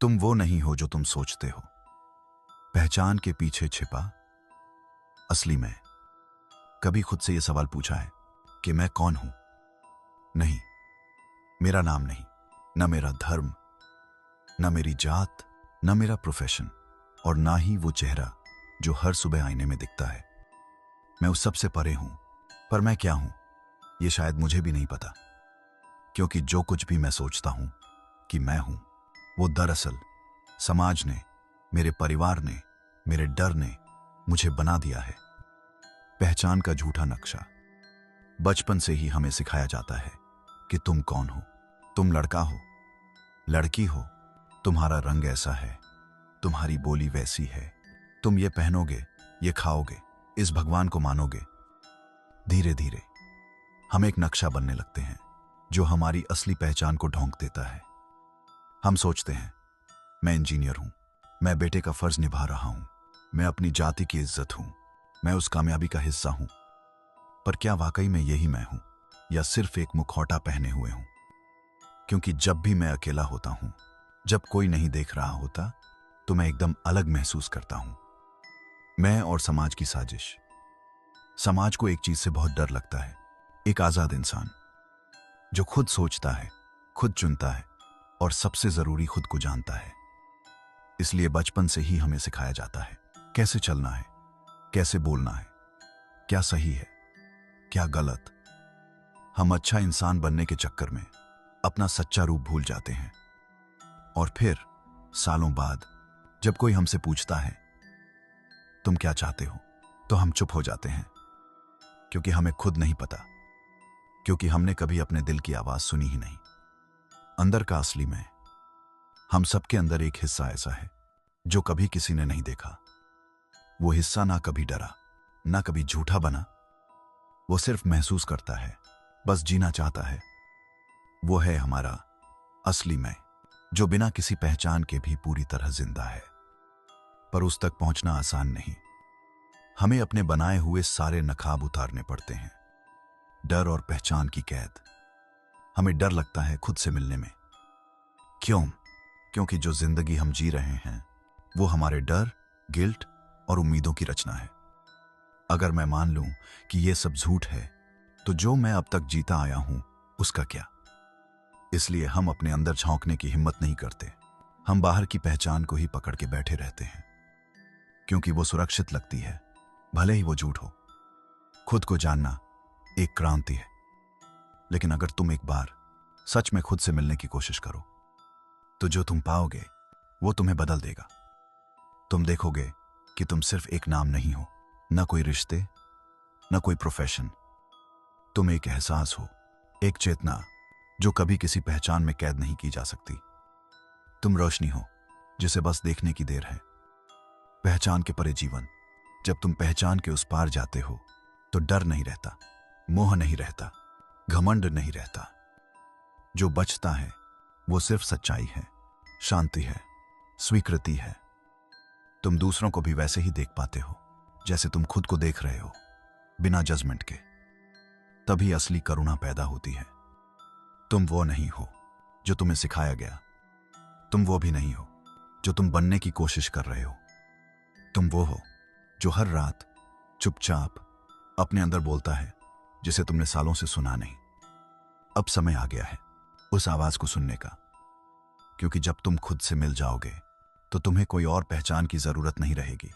तुम वो नहीं हो जो तुम सोचते हो। पहचान के पीछे छिपा असली मैं। कभी खुद से यह सवाल पूछा है कि मैं कौन हूं? नहीं, मेरा नाम नहीं, न मेरा धर्म, न मेरी जात, न मेरा प्रोफेशन, और ना ही वो चेहरा जो हर सुबह आईने में दिखता है। मैं उस सब से परे हूं। पर मैं क्या हूं, ये शायद मुझे भी नहीं पता। क्योंकि जो कुछ भी मैं सोचता हूं कि मैं हूं, वो दरअसल समाज ने, मेरे परिवार ने, मेरे डर ने मुझे बना दिया है। पहचान का झूठा नक्शा। बचपन से ही हमें सिखाया जाता है कि तुम कौन हो। तुम लड़का हो, लड़की हो, तुम्हारा रंग ऐसा है, तुम्हारी बोली वैसी है, तुम ये पहनोगे, ये खाओगे, इस भगवान को मानोगे। धीरे धीरे हम एक नक्शा बनने लगते हैं जो हमारी असली पहचान को ढोंक देता है। हम सोचते हैं, मैं इंजीनियर हूं, मैं बेटे का फर्ज निभा रहा हूं, मैं अपनी जाति की इज्जत हूं, मैं उस कामयाबी का हिस्सा हूं। पर क्या वाकई में यही मैं हूं, या सिर्फ एक मुखौटा पहने हुए हूं? क्योंकि जब भी मैं अकेला होता हूं, जब कोई नहीं देख रहा होता, तो मैं एकदम अलग महसूस करता हूं। मैं और समाज की साजिश। समाज को एक चीज से बहुत डर लगता है, एक आजाद इंसान जो खुद सोचता है, खुद चुनता है, और सबसे जरूरी खुद को जानता है। इसलिए बचपन से ही हमें सिखाया जाता है कैसे चलना है, कैसे बोलना है, क्या सही है, क्या गलत। हम अच्छा इंसान बनने के चक्कर में अपना सच्चा रूप भूल जाते हैं। और फिर सालों बाद जब कोई हमसे पूछता है तुम क्या चाहते हो, तो हम चुप हो जाते हैं। क्योंकि हमें खुद नहीं पता, क्योंकि हमने कभी अपने दिल की आवाज सुनी ही नहीं। अंदर का असली मैं। हम सबके अंदर एक हिस्सा ऐसा है जो कभी किसी ने नहीं देखा। वो हिस्सा ना कभी डरा, ना कभी झूठा बना। वो सिर्फ महसूस करता है, बस जीना चाहता है। वो है हमारा असली मैं, जो बिना किसी पहचान के भी पूरी तरह जिंदा है। पर उस तक पहुंचना आसान नहीं। हमें अपने बनाए हुए सारे नकाब उतारने पड़ते हैं। डर और पहचान की कैद। हमें डर लगता है खुद से मिलने में। क्यों? क्योंकि जो जिंदगी हम जी रहे हैं वो हमारे डर, गिल्ट और उम्मीदों की रचना है। अगर मैं मान लूं कि ये सब झूठ है, तो जो मैं अब तक जीता आया हूं उसका क्या? इसलिए हम अपने अंदर झांकने की हिम्मत नहीं करते। हम बाहर की पहचान को ही पकड़ के बैठे रहते हैं, क्योंकि वो सुरक्षित लगती है, भले ही वो झूठ हो। खुद को जानना एक क्रांति है। लेकिन अगर तुम एक बार सच में खुद से मिलने की कोशिश करो, तो जो तुम पाओगे वो तुम्हें बदल देगा। तुम देखोगे कि तुम सिर्फ एक नाम नहीं हो, न कोई रिश्ते, न कोई प्रोफेशन। तुम एक एहसास हो, एक चेतना जो कभी किसी पहचान में कैद नहीं की जा सकती। तुम रोशनी हो जिसे बस देखने की देर है। पहचान के परे जीवन। जब तुम पहचान के उस पार जाते हो, तो डर नहीं रहता, मोह नहीं रहता, घमंड नहीं रहता। जो बचता है वो सिर्फ सच्चाई है, शांति है, स्वीकृति है। तुम दूसरों को भी वैसे ही देख पाते हो जैसे तुम खुद को देख रहे हो, बिना जजमेंट के। तभी असली करुणा पैदा होती है। तुम वो नहीं हो जो तुम्हें सिखाया गया। तुम वो भी नहीं हो जो तुम बनने की कोशिश कर रहे हो। तुम वो हो जो हर रात चुपचाप अपने अंदर बोलता है, जिसे तुमने सालों से सुना नहीं। अब समय आ गया है उस आवाज को सुनने का। क्योंकि जब तुम खुद से मिल जाओगे, तो तुम्हें कोई और पहचान की जरूरत नहीं रहेगी।